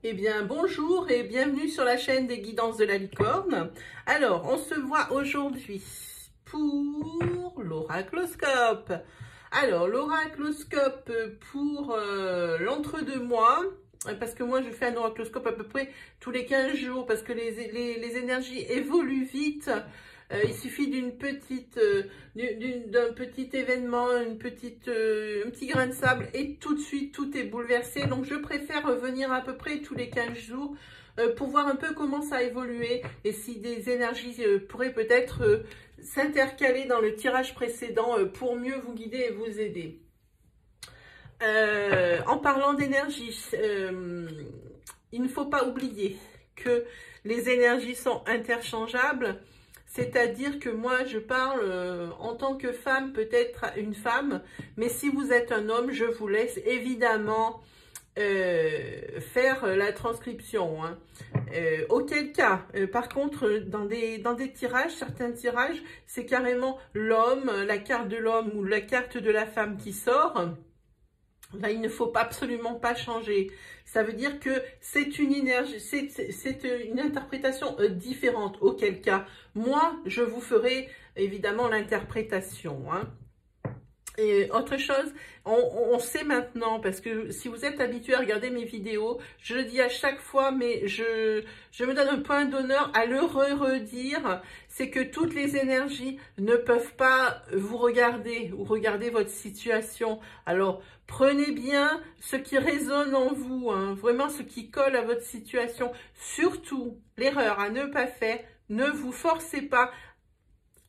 Eh bien, bonjour et bienvenue sur la chaîne des guidances de la licorne. Alors, on se voit aujourd'hui pour l'oracloscope. Alors, l'oracloscope pour l'entre-deux-mois, parce que moi, je fais un oracloscope à peu près tous les 15 jours, parce que les énergies évoluent vite. Il suffit d'un petit événement, un petit grain de sable et tout de suite tout est bouleversé. Donc je préfère revenir à peu près tous les 15 jours pour voir un peu comment ça a évolué et si des énergies pourraient peut-être s'intercaler dans le tirage précédent pour mieux vous guider et vous aider. En parlant d'énergie, il ne faut pas oublier que les énergies sont interchangeables. C'est-à-dire que moi, je parle en tant que femme, peut-être une femme, mais si vous êtes un homme, je vous laisse évidemment faire la transcription. Hein. Auquel cas, par contre, dans des tirages, certains tirages, c'est carrément l'homme, la carte de l'homme ou la carte de la femme qui sort. Là, il ne faut absolument pas changer. Ça veut dire que c'est une énergie, c'est une interprétation différente. Auquel cas, moi, je vous ferai évidemment l'interprétation. Hein. Et autre chose, on sait maintenant, parce que si vous êtes habitué à regarder mes vidéos, je le dis à chaque fois, mais je me donne un point d'honneur à le redire, c'est que toutes les énergies ne peuvent pas vous regarder ou regarder votre situation. Alors, prenez bien ce qui résonne en vous, hein, vraiment ce qui colle à votre situation. Surtout, l'erreur à ne pas faire, ne vous forcez pas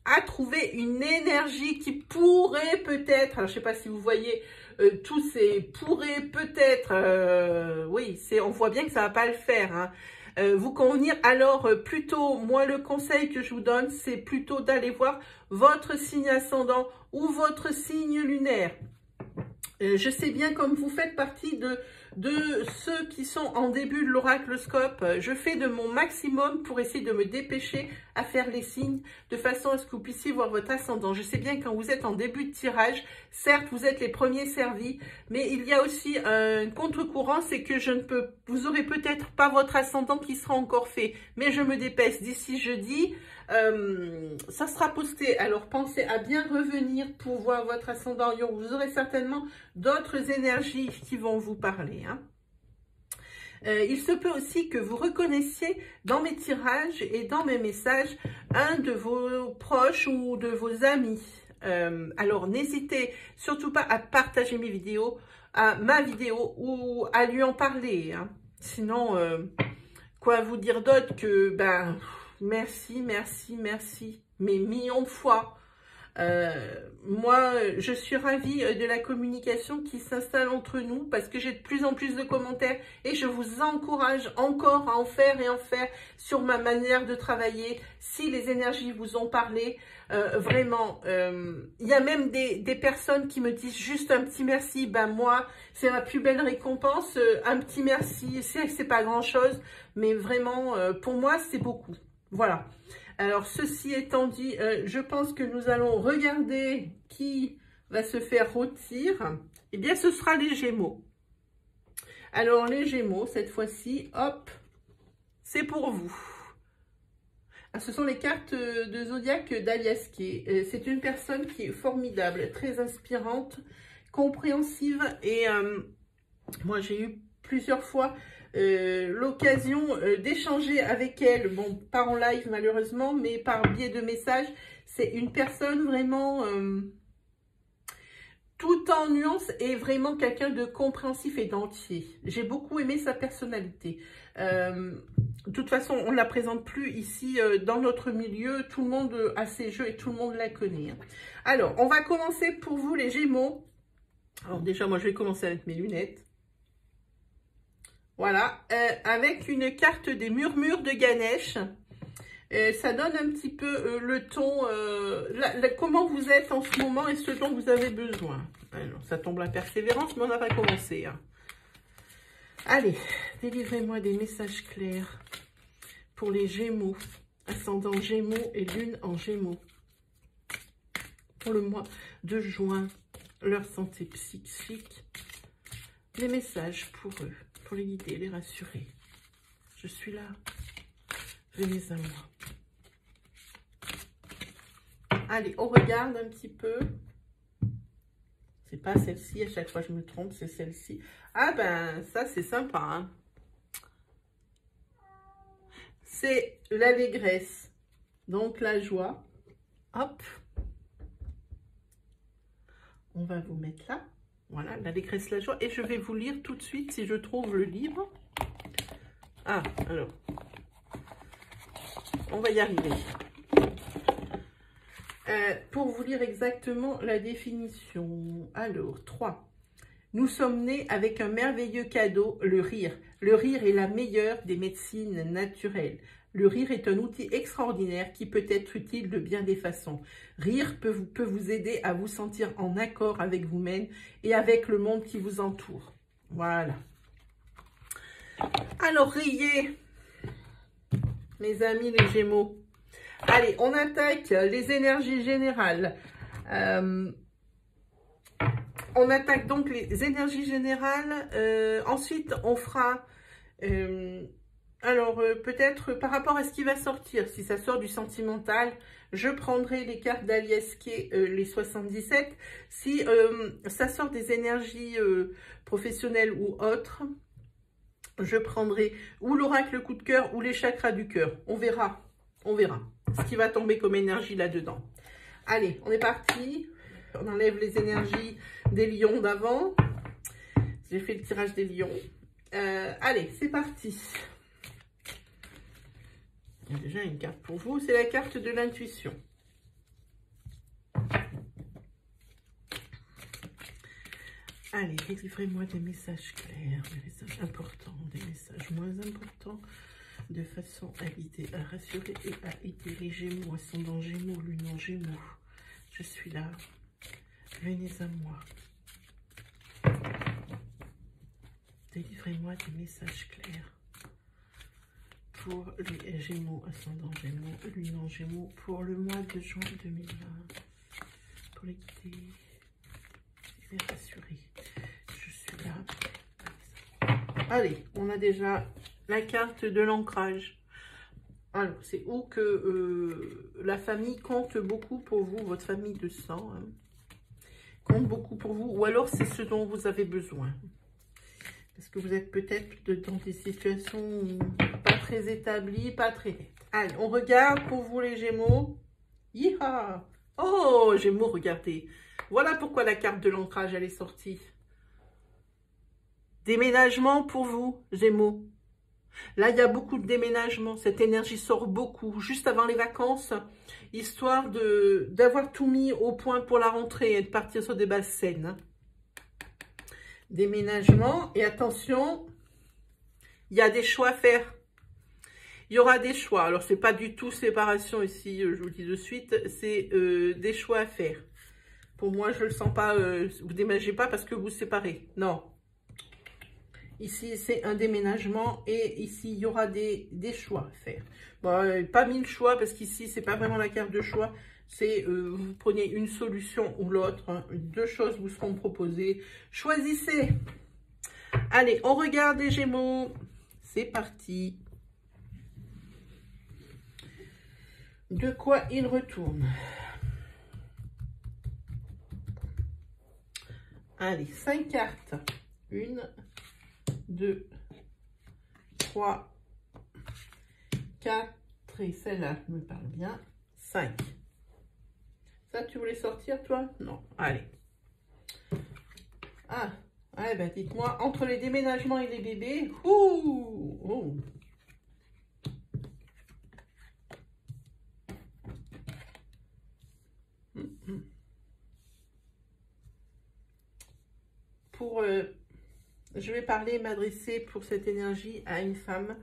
à trouver une énergie qui pourrait peut-être, alors je sais pas si vous voyez tous ces pourrait peut-être, oui, on voit bien que ça va pas le faire, hein, vous convenir. Alors plutôt, moi le conseil que je vous donne, c'est plutôt d'aller voir votre signe ascendant ou votre signe lunaire. Je sais bien, comme vous faites partie de ceux qui sont en début de l'oracloscope, je fais de mon maximum pour essayer de me dépêcher à faire les signes, de façon à ce que vous puissiez voir votre ascendant. Je sais bien, quand vous êtes en début de tirage, certes, vous êtes les premiers servis, mais il y a aussi un contre-courant, c'est que vous aurez peut-être pas votre ascendant qui sera encore fait, mais je me dépêche d'ici jeudi. Ça sera posté, alors pensez à bien revenir pour voir votre ascendant. Vous aurez certainement d'autres énergies qui vont vous parler. Hein. Il se peut aussi que vous reconnaissiez dans mes tirages et dans mes messages un de vos proches ou de vos amis. Alors n'hésitez surtout pas à partager mes vidéos, ma vidéo, ou à lui en parler. Hein. Sinon, quoi vous dire d'autre que ben merci, merci, merci, mais millions de fois. Moi, je suis ravie de la communication qui s'installe entre nous parce que j'ai de plus en plus de commentaires et je vous encourage encore à en faire et en faire sur ma manière de travailler. Si les énergies vous ont parlé, vraiment, il y a même des personnes qui me disent juste un petit merci. Ben moi, c'est ma plus belle récompense. Un petit merci, c'est pas grand chose, mais vraiment, pour moi, c'est beaucoup. Voilà. Alors, ceci étant dit, je pense que nous allons regarder qui va se faire rôtir. Eh bien, ce sera les Gémeaux. Alors, les Gémeaux, cette fois-ci, hop, c'est pour vous. Ah, ce sont les cartes de Zodiac d'Aliaské. C'est une personne qui est formidable, très inspirante, compréhensive. Et moi, j'ai eu plusieurs fois l'occasion d'échanger avec elle, bon, pas en live malheureusement, mais par biais de messages. C'est une personne vraiment tout en nuances et vraiment quelqu'un de compréhensif et d'entier. J'ai beaucoup aimé sa personnalité. De toute façon, on ne la présente plus ici dans notre milieu. Tout le monde a ses jeux et tout le monde la connaît. Hein. Alors, on va commencer pour vous les Gémeaux. Alors déjà, moi je vais commencer avec mes lunettes. Voilà, avec une carte des murmures de Ganesh. Ça donne un petit peu le ton, comment vous êtes en ce moment et ce dont vous avez besoin. Alors, ça tombe la persévérance, mais on n'a pas commencé. Hein. Allez, délivrez-moi des messages clairs pour les Gémeaux, ascendant Gémeaux et lune en Gémeaux. Pour le mois de juin, leur santé psychique, les messages pour eux. Pour les guider, les rassurer. Je suis là. Venez à moi. Allez, on regarde un petit peu. C'est pas celle-ci, à chaque fois je me trompe, c'est celle-ci. Ah ben, ça c'est sympa, hein. C'est l'allégresse, donc la joie. Hop. On va vous mettre là. Voilà, l'allégresse, la joie. Et je vais vous lire tout de suite si je trouve le livre. Ah, alors. On va y arriver. Pour vous lire exactement la définition. Alors, 3. Nous sommes nés avec un merveilleux cadeau, le rire. Le rire est la meilleure des médecines naturelles. Le rire est un outil extraordinaire qui peut être utile de bien des façons. Rire peut vous aider à vous sentir en accord avec vous-même et avec le monde qui vous entoure. Voilà. Alors, riez, mes amis les Gémeaux. Allez, on attaque les énergies générales. On attaque donc les énergies générales. Ensuite, on fera... peut-être par rapport à ce qui va sortir, si ça sort du sentimental, je prendrai les cartes d'Aliesquet, les 77. Si ça sort des énergies professionnelles ou autres, je prendrai ou l'oracle coup de cœur ou les chakras du cœur. On verra ce qui va tomber comme énergie là-dedans. Allez, on est parti. On enlève les énergies des lions d'avant. J'ai fait le tirage des lions. Allez, c'est parti. Il y a déjà une carte pour vous. C'est la carte de l'intuition. Allez, délivrez-moi des messages clairs, des messages importants, des messages moins importants, de façon à guider, à rassurer et à aider les Gémeaux, ascendant Gémeaux, lune en Gémeaux. Je suis là. Venez à moi. Délivrez-moi des messages clairs pour les Gémeaux, ascendant Gémeaux, lune en Gémeaux, pour le mois de juin 2020. Pour les guider et les rassurer. Je suis là. Allez, on a déjà la carte de l'ancrage. Alors, c'est où que la famille compte beaucoup pour vous, votre famille de sang, hein, compte beaucoup pour vous, ou alors c'est ce dont vous avez besoin. Parce que vous êtes peut-être dans des situations pas très établies, pas très nettes. Allez, on regarde pour vous les Gémeaux. Yeeha! Oh, Gémeaux, regardez. Voilà pourquoi la carte de l'ancrage, elle est sortie. Déménagement pour vous, Gémeaux. Là, il y a beaucoup de déménagements. Cette énergie sort beaucoup, juste avant les vacances, histoire d'avoir tout mis au point pour la rentrée et de partir sur des bases saines. Déménagement, et attention, il y a des choix à faire. Il y aura des choix. Alors, c'est pas du tout séparation ici, je vous le dis de suite, c'est des choix à faire. Pour moi, je ne le sens pas, vous déménagez pas parce que vous séparez. Non. Ici, c'est un déménagement et ici, il y aura des choix à faire. Bon, pas 1000 choix parce qu'ici, c'est pas vraiment la carte de choix. C'est vous prenez une solution ou l'autre. Hein. Deux choses vous seront proposées. Choisissez. Allez, on regarde les Gémeaux. C'est parti. De quoi il retourne? Allez, 5 cartes. 1, 2, 3, 4, et celle-là me parle bien. 5. Ça, tu voulais sortir, toi? Non. Allez. Ah, ouais, ben dites-moi, entre les déménagements et les bébés, ouh, Pour, je vais parler, m'adresser pour cette énergie à une femme.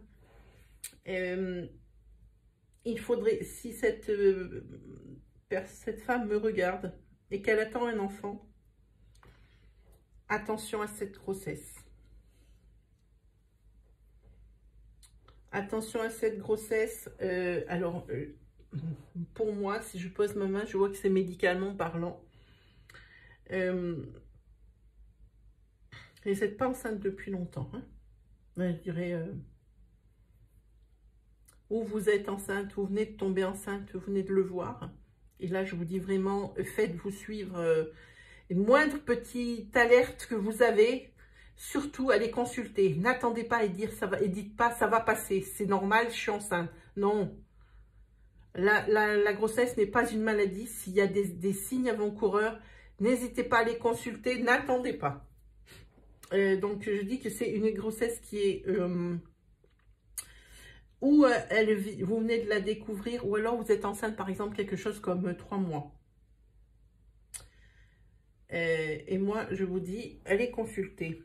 Il faudrait, si cette femme me regarde et qu'elle attend un enfant, attention à cette grossesse. Attention à cette grossesse. Pour moi, si je pose ma main, je vois que c'est médicalement parlant. Vous n'êtes pas enceinte depuis longtemps. Hein? Je dirais ou vous êtes enceinte, vous venez de tomber enceinte, vous venez de le voir. Et là, je vous dis vraiment, faites-vous suivre. Moindre petite alerte que vous avez, surtout allez consulter. N'attendez pas et dites pas ça va passer, c'est normal, je suis enceinte. Non. La grossesse n'est pas une maladie. S'il y a des signes avant-coureurs, n'hésitez pas à les consulter, n'attendez pas. Donc, je dis que c'est une grossesse qui est... ou vous venez de la découvrir, ou alors vous êtes enceinte, par exemple, quelque chose comme 3 mois. Et moi, je vous dis, allez consulter.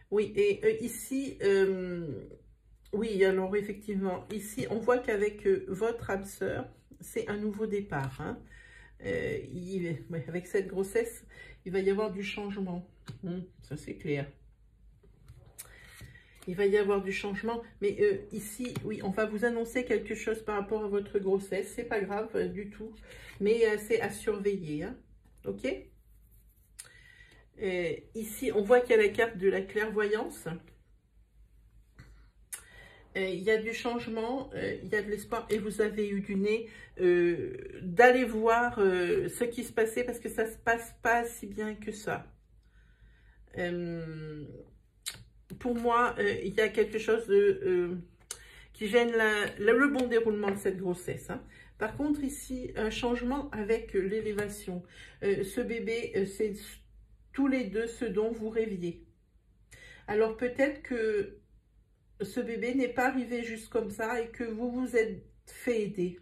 Oui, et ici, oui, alors effectivement, ici, on voit qu'avec votre âme sœur, c'est un nouveau départ. Hein. Avec cette grossesse, il va y avoir du changement. Ça, c'est clair. Il va y avoir du changement. Mais ici, oui, on va vous annoncer quelque chose par rapport à votre grossesse. C'est pas grave du tout. Mais c'est à surveiller. Hein. OK? Ici, on voit qu'il y a la carte de la clairvoyance. Il y a du changement, il y a de l'espoir et vous avez eu du nez d'aller voir ce qui se passait parce que ça ne se passe pas si bien que ça. Pour moi, il y a quelque chose qui gêne le bon déroulement de cette grossesse. Hein. Par contre, ici, un changement avec l'élévation. Ce bébé, c'est tous les deux ce dont vous rêviez. Alors peut-être que ce bébé n'est pas arrivé juste comme ça et que vous vous êtes fait aider,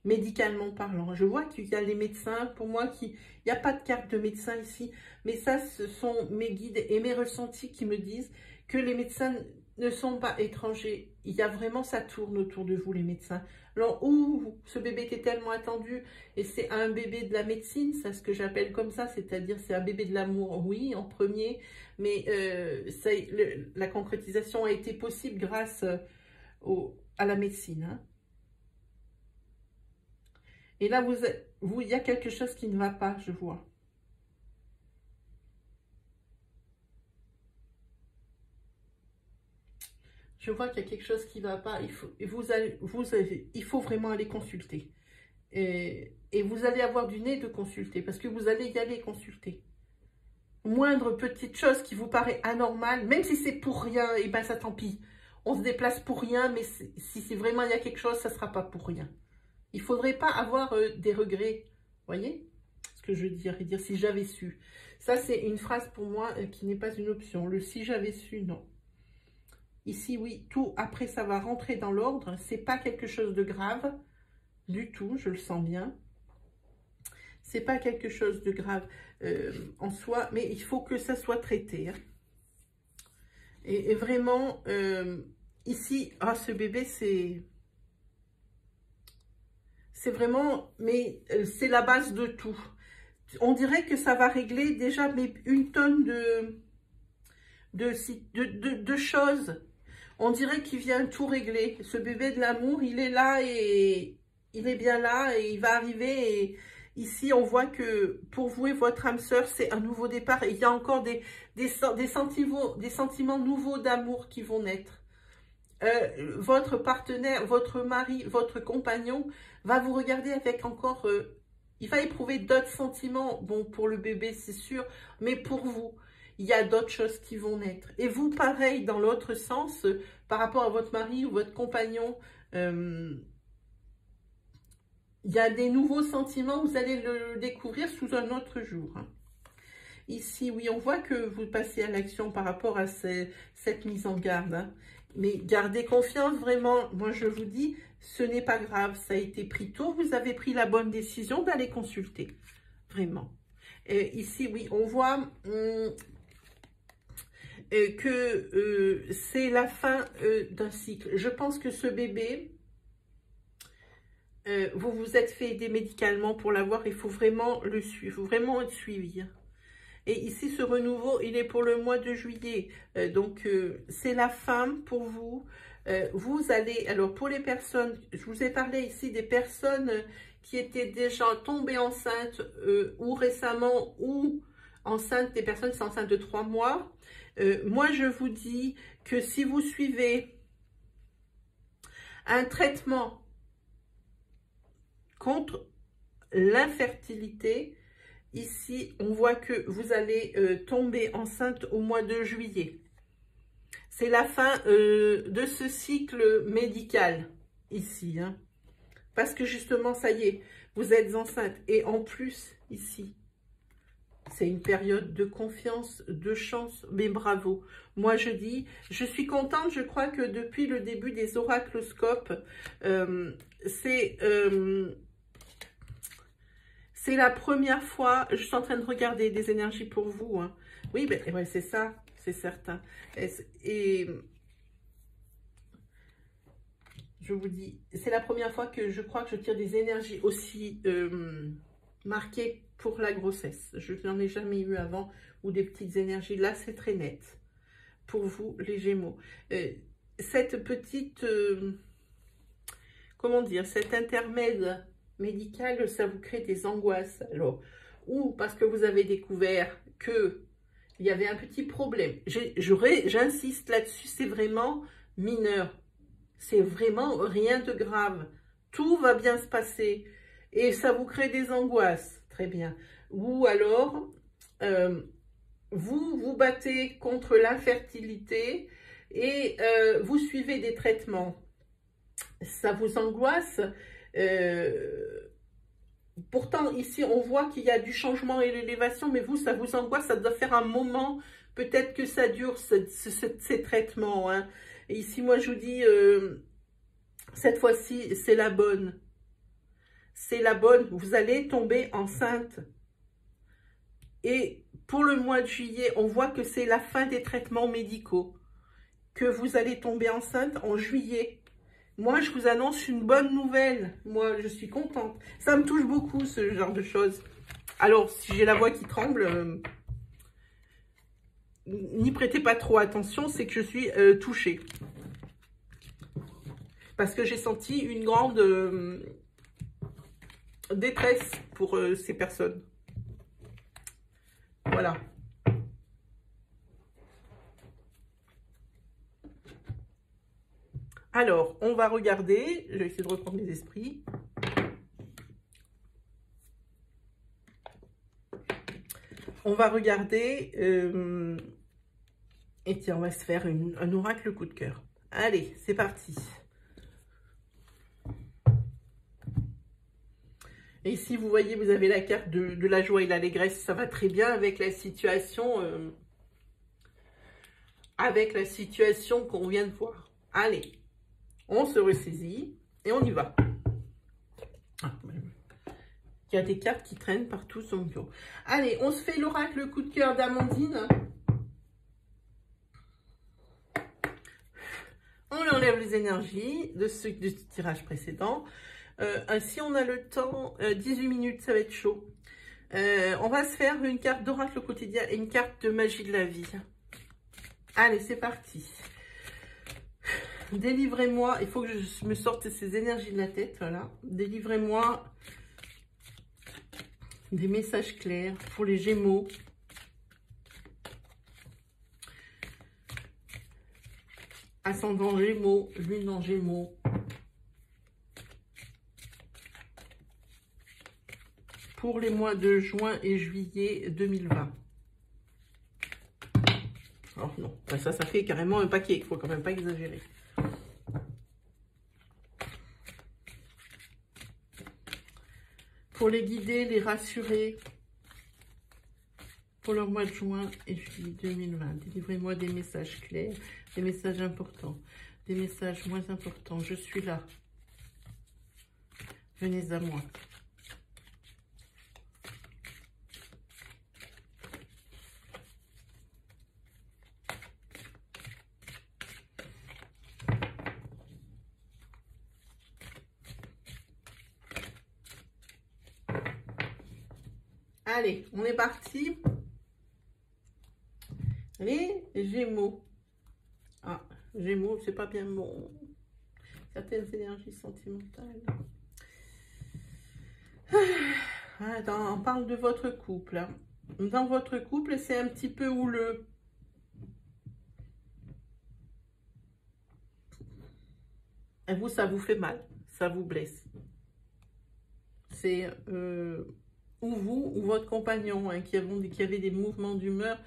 médicalement parlant. Je vois qu'il y a les médecins, pour moi, il n'y a pas de carte de médecin ici, mais ça, ce sont mes guides et mes ressentis qui me disent que les médecins ne sont pas étrangers. Il y a vraiment, ça tourne autour de vous, les médecins. Alors, ce bébé était tellement attendu, et c'est un bébé de la médecine, c'est ce que j'appelle comme ça, c'est-à-dire c'est un bébé de l'amour, oui, en premier, mais la concrétisation a été possible grâce à la médecine. Hein. Et là, il y a quelque chose qui ne va pas, je vois. Je vois qu'il y a quelque chose qui ne va pas. Il faut vraiment aller consulter. Et vous allez avoir du nez de consulter, parce que vous allez y aller consulter. Moindre petite chose qui vous paraît anormale, même si c'est pour rien, et ben ça tant pis. On se déplace pour rien, mais si c'est vraiment il y a quelque chose, ça ne sera pas pour rien. Il ne faudrait pas avoir des regrets. Voyez ce que je veux dire? Et dire si j'avais su. Ça, c'est une phrase pour moi qui n'est pas une option. Le si j'avais su, non. Ici, oui, tout, après, ça va rentrer dans l'ordre. C'est pas quelque chose de grave du tout, je le sens bien. C'est pas quelque chose de grave en soi, mais il faut que ça soit traité. Hein. Et vraiment, ici, ce bébé, c'est vraiment, mais c'est la base de tout. On dirait que ça va régler déjà mais une tonne de choses. On dirait qu'il vient tout régler. Ce bébé de l'amour, il est là et il est bien là et il va arriver. Et ici, on voit que pour vous et votre âme sœur, c'est un nouveau départ. Et il y a encore des sentiments nouveaux d'amour qui vont naître. Votre partenaire, votre mari, votre compagnon va vous regarder avec encore... il va éprouver d'autres sentiments. Bon, pour le bébé, c'est sûr, mais pour vous... Il y a d'autres choses qui vont naître. Et vous, pareil, dans l'autre sens, par rapport à votre mari ou votre compagnon, il y a des nouveaux sentiments, vous allez le découvrir sous un autre jour. Hein. Ici, oui, on voit que vous passez à l'action par rapport à cette mise en garde. Hein. Mais gardez confiance, vraiment. Moi, je vous dis, ce n'est pas grave. Ça a été pris tôt. Vous avez pris la bonne décision d'aller consulter. Vraiment. Ici, oui, on voit... que c'est la fin d'un cycle. Je pense que ce bébé, vous vous êtes fait aider médicalement pour l'avoir. Il faut vraiment le suivre, il faut vraiment être suivi. Et ici, ce renouveau, il est pour le mois de juillet. Donc, c'est la fin pour vous. Vous allez, alors pour les personnes, je vous ai parlé ici des personnes qui étaient déjà tombées enceintes ou récemment ou enceintes, des personnes qui sont enceintes de 3 mois. Moi, je vous dis que si vous suivez Un traitement contre l'infertilité. Ici, on voit que vous allez tomber enceinte au mois de juillet. C'est la fin de ce cycle médical, ici. Hein. Parce que justement, ça y est, vous êtes enceinte. Et en plus, ici, c'est une période de confiance, de chance, mais bravo. Moi, je dis, je suis contente, je crois que depuis le début des oracloscopes, c'est la première fois, je suis en train de regarder des énergies pour vous. Hein. Oui, ben, ouais, c'est ça, c'est certain. Et je vous dis, c'est la première fois que je crois que je tire des énergies aussi marquées pour la grossesse. Je n'en ai jamais eu avant, ou des petites énergies. Là, c'est très net pour vous, les Gémeaux. Cette petite, comment dire, cet intermède médical, ça vous crée des angoisses. Alors, ou parce que vous avez découvert que il y avait un petit problème. J'insiste là-dessus, c'est vraiment mineur. C'est vraiment rien de grave. Tout va bien se passer. Et ça vous crée des angoisses. Très bien. Ou alors, vous vous battez contre l'infertilité et vous suivez des traitements. Ça vous angoisse. Pourtant, ici, on voit qu'il y a du changement et l'élévation, mais vous, ça vous angoisse. Ça doit faire un moment, peut-être que ça dure, ces traitements. Hein. Et ici, moi, je vous dis, cette fois-ci, c'est la bonne. C'est la bonne. Vous allez tomber enceinte. Et pour le mois de juillet, on voit que c'est la fin des traitements médicaux. Que vous allez tomber enceinte en juillet. Moi, je vous annonce une bonne nouvelle. Moi, je suis contente. Ça me touche beaucoup, ce genre de choses. Alors, si j'ai la voix qui tremble, n'y prêtez pas trop attention, c'est que je suis touchée. Parce que j'ai senti une grande détresse pour ces personnes. Voilà. Alors, on va regarder. Je vais essayer de reprendre mes esprits. On va regarder. Et tiens, on va se faire un oracle coup de cœur. Allez, c'est parti. Et ici, vous voyez, vous avez la carte de la joie et l'allégresse. Ça va très bien avec la situation qu'on vient de voir. Allez, on se ressaisit et on y va. Il y a des cartes qui traînent partout sur mon bureau. Allez, on se fait l'oracle coup de cœur d'Amandine. On enlève les énergies de ce tirage précédent. Si on a le temps, 18 minutes, ça va être chaud. On va se faire une carte d'oracle quotidien et une carte de magie de la vie. Allez, c'est parti. Délivrez-moi, il faut que je me sorte ces énergies de la tête, voilà. Délivrez-moi des messages clairs pour les Gémeaux. Ascendant Gémeaux, Lune en Gémeaux. Pour les mois de juin et juillet 2020. Alors non, ça fait carrément un paquet, il ne faut quand même pas exagérer. Pour les guider, les rassurer, pour le mois de juin et juillet 2020. Délivrez-moi des messages clairs, des messages importants, des messages moins importants. Je suis là. Venez à moi. Allez, on est parti. Les Gémeaux. Ah, Gémeaux, c'est pas bien bon. Certaines énergies sentimentales. Attends, on parle de votre couple. Hein. Dans votre couple, c'est un petit peu houleux. Et vous, ça vous fait mal, ça vous blesse. C'est ou vous ou votre compagnon hein, qui avait des mouvements d'humeur.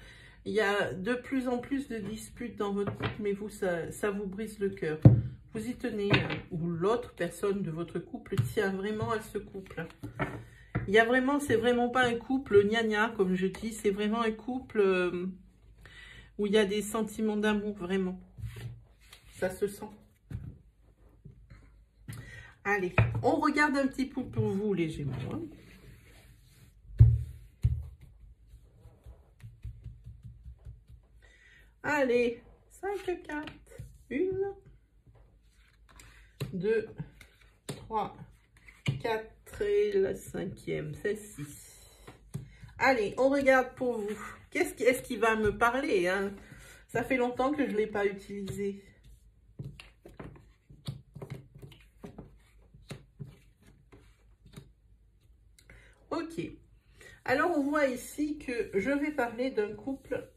Il y a de plus en plus de disputes dans votre couple, mais vous, ça vous brise le cœur. Vous y tenez, hein, ou l'autre personne de votre couple tient vraiment à ce couple. Il y a vraiment, c'est vraiment pas un couple gna-gna, comme je dis, c'est vraiment un couple où il y a des sentiments d'amour, vraiment. Ça se sent. Allez, on regarde un petit peu pour vous, les Gémeaux. Hein. Allez, 5 cartes. 1, 2, 3, 4 et la 5e, c'est 6. Allez, on regarde pour vous. Qu'est-ce qui va me parler hein? Ça fait longtemps que je ne l'ai pas utilisé. Ok. Alors, on voit ici que je vais parler d'un couple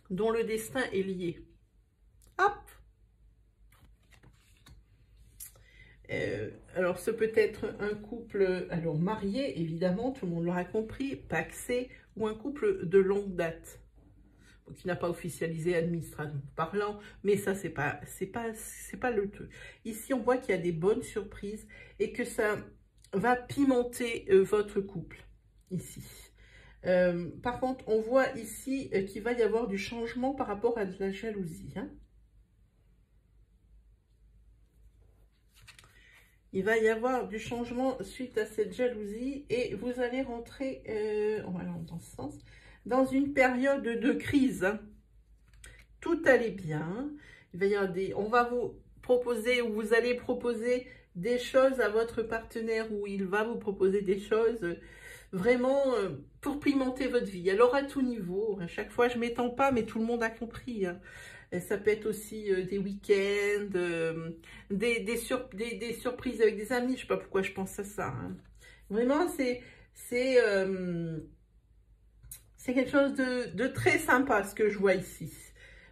dont le destin est lié. Hop! Alors, ce peut être un couple, alors marié, évidemment, tout le monde l'aura compris, pacsé, ou un couple de longue date, qui n'a pas officialisé administrativement parlant, mais ça, c'est pas le truc. Ici, on voit qu'il y a des bonnes surprises et que ça va pimenter votre couple, ici. Par contre, on voit ici qu'il va y avoir du changement par rapport à de la jalousie, hein. Il va y avoir du changement suite à cette jalousie et vous allez rentrer, on va aller dans ce sens, dans une période de crise. Hein. Tout allait bien. Il va y avoir on va vous proposer ou vous allez proposer des choses à votre partenaire ou il va vous proposer des choses vraiment pour pimenter votre vie. Alors à tout niveau, à chaque fois je ne m'étends pas mais tout le monde a compris. Hein. Ça peut être aussi des week-ends, des surprises avec des amis. Je ne sais pas pourquoi je pense à ça. Hein. Vraiment, c'est quelque chose de très sympa ce que je vois ici.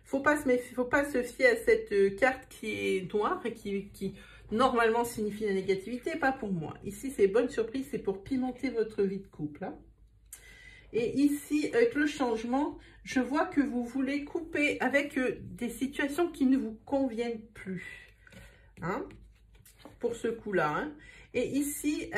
Faut pas se fier à cette carte qui est noire et qui normalement signifie la négativité. Pas pour moi. Ici, c'est bonne surprise. C'est pour pimenter votre vie de couple. Hein. Et ici, avec le changement, je vois que vous voulez couper avec des situations qui ne vous conviennent plus. Hein, pour ce coup-là. Hein. Et ici,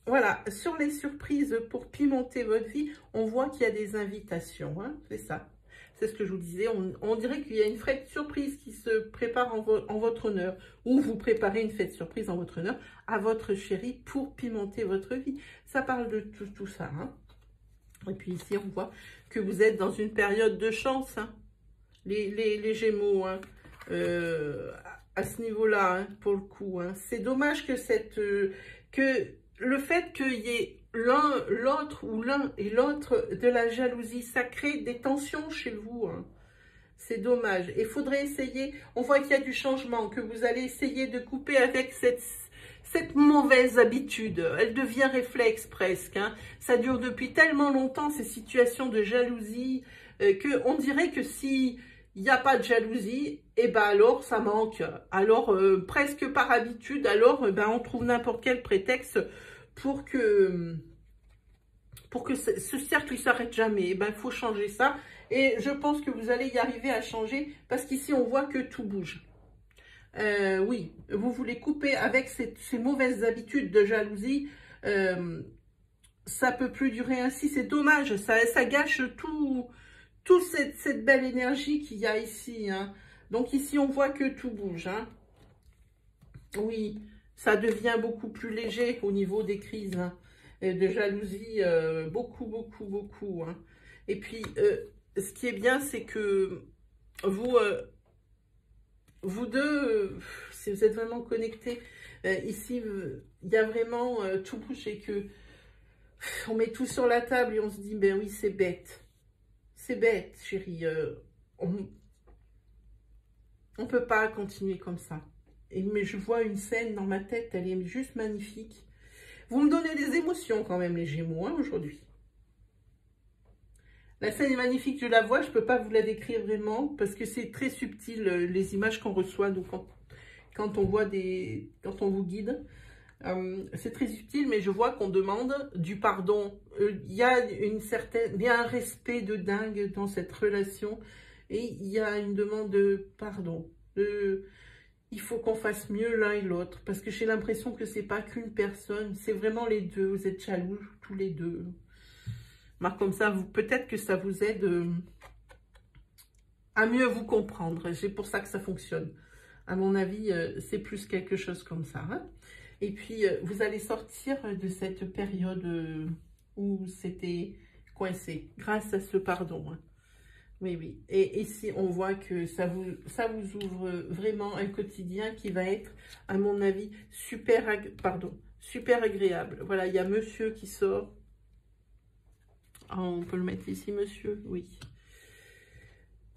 voilà, sur les surprises pour pimenter votre vie, on voit qu'il y a des invitations. Hein, c'est ça. C'est ce que je vous disais. On dirait qu'il y a une fête surprise qui se prépare en votre honneur. Ou vous préparez une fête surprise en votre honneur à votre chéri pour pimenter votre vie. Ça parle de tout ça. Hein. Et puis ici, on voit que vous êtes dans une période de chance, hein, les Gémeaux, hein, à ce niveau-là, hein, pour le coup. Hein. C'est dommage que, que le fait qu'il y ait l'autre ou l'un et l'autre de la jalousie, ça crée des tensions chez vous. Hein. C'est dommage. Il faudrait essayer, on voit qu'il y a du changement, que vous allez essayer de couper avec cette mauvaise habitude, elle devient réflexe presque. Hein. Ça dure depuis tellement longtemps, ces situations de jalousie, qu'on dirait que si il n'y a pas de jalousie, et ben alors ça manque. Alors presque par habitude, alors ben, on trouve n'importe quel prétexte pour que ce cercle ne s'arrête jamais. Et ben, il faut changer ça. Et je pense que vous allez y arriver à changer parce qu'ici on voit que tout bouge. Oui, vous voulez couper avec ces mauvaises habitudes de jalousie, ça peut plus durer ainsi, c'est dommage, ça gâche toute cette belle énergie qu'il y a ici. Hein. Donc ici, on voit que tout bouge. Hein. Oui, ça devient beaucoup plus léger au niveau des crises hein, de jalousie, beaucoup. Hein. Et puis, ce qui est bien, c'est que vous deux, si vous êtes vraiment connectés, ici, il y a vraiment tout bouge et que on met tout sur la table et on se dit, ben oui, c'est bête. C'est bête, chérie. On ne peut pas continuer comme ça. Mais je vois une scène dans ma tête, elle est juste magnifique. Vous me donnez des émotions quand même, les Gémeaux, hein, aujourd'hui. La scène est magnifique, je la vois, je ne peux pas vous la décrire vraiment parce que c'est très subtil les images qu'on reçoit. Donc quand on voit quand on vous guide. C'est très utile, mais je vois qu'on demande du pardon. Il y a un respect de dingue dans cette relation et il y a une demande de pardon. Il faut qu'on fasse mieux l'un et l'autre parce que j'ai l'impression que c'est pas qu'une personne, c'est vraiment les deux. Vous êtes jaloux tous les deux. Marc, comme ça, peut-être que ça vous aide à mieux vous comprendre. C'est pour ça que ça fonctionne. À mon avis, c'est plus quelque chose comme ça. Hein. Et puis, vous allez sortir de cette période où c'était coincé grâce à ce pardon. Hein. Oui, oui. Et ici, on voit que ça vous ouvre vraiment un quotidien qui va être, à mon avis, super agréable. Voilà, il y a monsieur qui sort. Oh, on peut le mettre ici, monsieur, oui.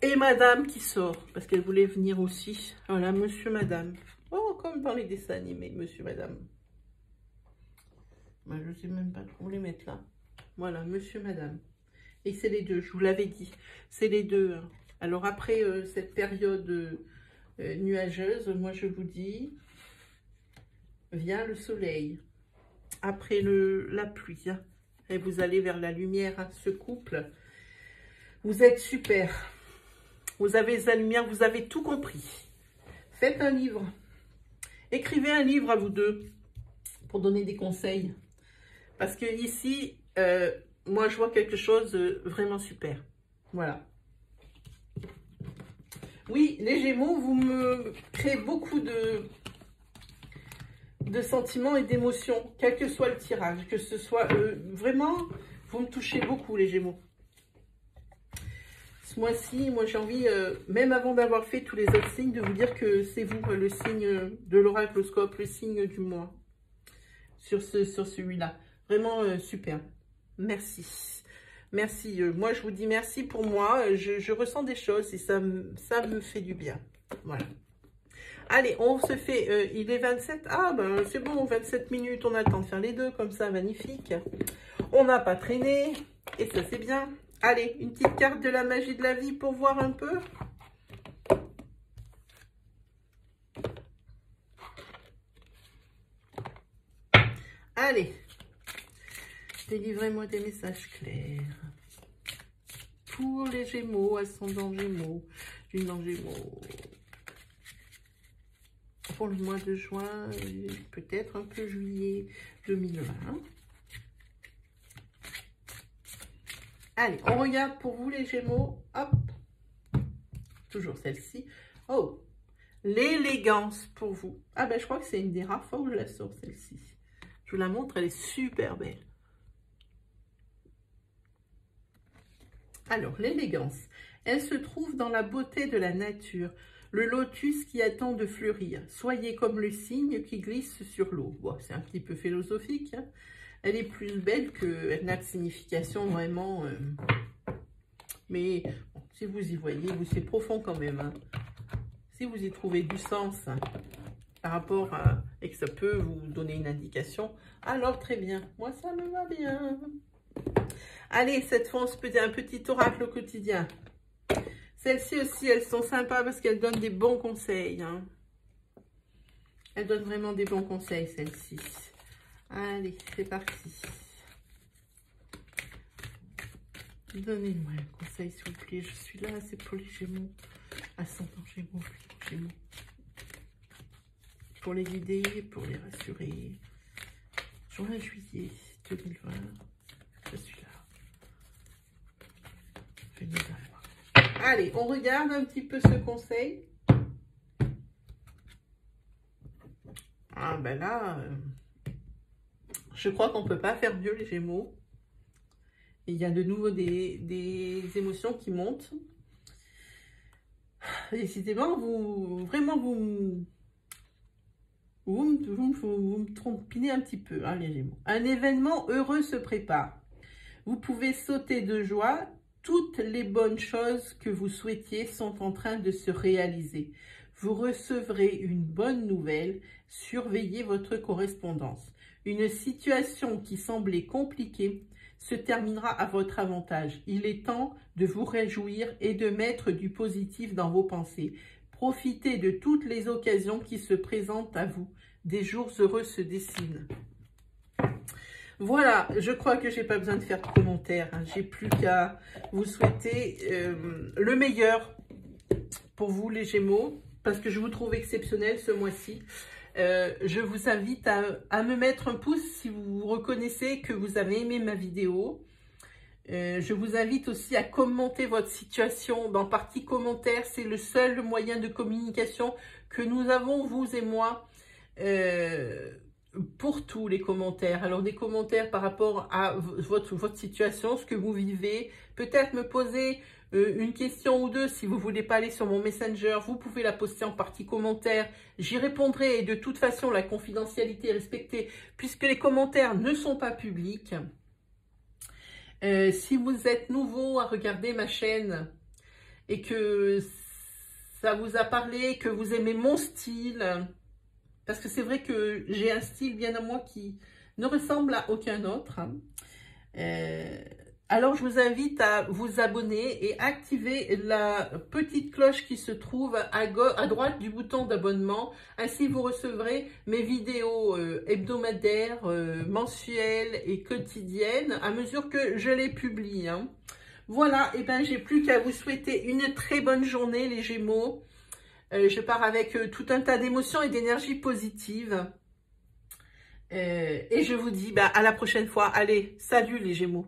Et madame qui sort, parce qu'elle voulait venir aussi. Voilà, monsieur, madame. Oh, comme dans les dessins animés, monsieur, madame. Ben, je ne sais même pas trop les mettre là. Voilà, monsieur, madame. Et c'est les deux, je vous l'avais dit. C'est les deux. Hein. Alors après cette période nuageuse, moi je vous dis, vient le soleil. Après la pluie. Hein. Et vous allez vers la lumière, hein, ce couple. Vous êtes super. Vous avez la lumière, vous avez tout compris. Faites un livre. Écrivez un livre à vous deux pour donner des conseils. Parce que ici, moi je vois quelque chose de vraiment super. Voilà. Oui, les Gémeaux, vous me créez beaucoup de sentiments et d'émotions, quel que soit le tirage, que ce soit vraiment, vous me touchez beaucoup les Gémeaux. Ce mois-ci, moi j'ai envie, même avant d'avoir fait tous les autres signes, de vous dire que c'est vous le signe de l'oracloscope, le signe du mois sur celui-là. Vraiment super. Merci. Merci. Moi je vous dis merci pour moi. Je ressens des choses et ça me fait du bien. Voilà. Allez, on se fait, il est 27, ah ben c'est bon, 27 minutes, on a le temps de faire les deux, comme ça, magnifique. On n'a pas traîné, et ça c'est bien. Allez, une petite carte de la magie de la vie pour voir un peu. Allez, délivrez-moi des messages clairs. Pour les Gémeaux, ascendant Gémeaux, lunan Gémeaux. Pour le mois de juin, peut-être un peu juillet 2020. Allez, on regarde pour vous les Gémeaux. Hop, toujours celle-ci. Oh, l'élégance pour vous. Ah ben, je crois que c'est une des rares fois où je la sors, celle-ci. Je vous la montre, elle est super belle. Alors, l'élégance, elle se trouve dans la beauté de la nature. Le lotus qui attend de fleurir. Soyez comme le cygne qui glisse sur l'eau. Bon, c'est un petit peu philosophique. Hein. Elle est plus belle qu'elle n'a de signification vraiment. Mais bon, si vous y voyez, c'est profond quand même. Hein. Si vous y trouvez du sens hein, par rapport à... et que ça peut vous donner une indication, alors très bien. Moi, ça me va bien. Allez, cette fois, on se peut dire un petit oracle au quotidien. Celles-ci aussi, elles sont sympas parce qu'elles donnent des bons conseils. Hein. Elles donnent vraiment des bons conseils, celles-ci. Allez, c'est parti. Donnez-moi un conseil, s'il vous plaît. Je suis là, c'est pour les Gémeaux. Ascendant Gémeaux, Gémeaux. Pour les guider, pour les rassurer. Juin, juillet 2020. Je suis là. Venez vers moi. Allez, on regarde un petit peu ce conseil. Ah ben là, je crois qu'on ne peut pas faire mieux les Gémeaux. Il y a de nouveau des émotions qui montent. Décidément, vous me trompinez un petit peu, hein, les Gémeaux. Un événement heureux se prépare. Vous pouvez sauter de joie. Toutes les bonnes choses que vous souhaitiez sont en train de se réaliser. Vous recevrez une bonne nouvelle. Surveillez votre correspondance. Une situation qui semblait compliquée se terminera à votre avantage. Il est temps de vous réjouir et de mettre du positif dans vos pensées. Profitez de toutes les occasions qui se présentent à vous. Des jours heureux se dessinent. Voilà, je crois que j'ai pas besoin de faire de commentaires. Hein. J'ai plus qu'à vous souhaiter le meilleur pour vous les Gémeaux, parce que je vous trouve exceptionnel ce mois-ci. Je vous invite à me mettre un pouce si vous reconnaissez que vous avez aimé ma vidéo. Je vous invite aussi à commenter votre situation dans partie commentaire. C'est le seul moyen de communication que nous avons, vous et moi, pour tous les commentaires. Alors des commentaires par rapport à votre situation, ce que vous vivez. Peut-être me poser une question ou deux. Si vous ne voulez pas aller sur mon Messenger, vous pouvez la poster en partie commentaire. J'y répondrai et de toute façon, la confidentialité est respectée puisque les commentaires ne sont pas publics. Si vous êtes nouveau à regarder ma chaîne et que ça vous a parlé, que vous aimez mon style, parce que c'est vrai que j'ai un style bien à moi qui ne ressemble à aucun autre, alors je vous invite à vous abonner et activer la petite cloche qui se trouve à droite du bouton d'abonnement. Ainsi vous recevrez mes vidéos hebdomadaires, mensuelles et quotidiennes à mesure que je les publie. Hein. Voilà, et ben j'ai plus qu'à vous souhaiter une très bonne journée les Gémeaux. Je pars avec tout un tas d'émotions et d'énergie positive. Et je vous dis à la prochaine fois. Allez, salut les Gémeaux.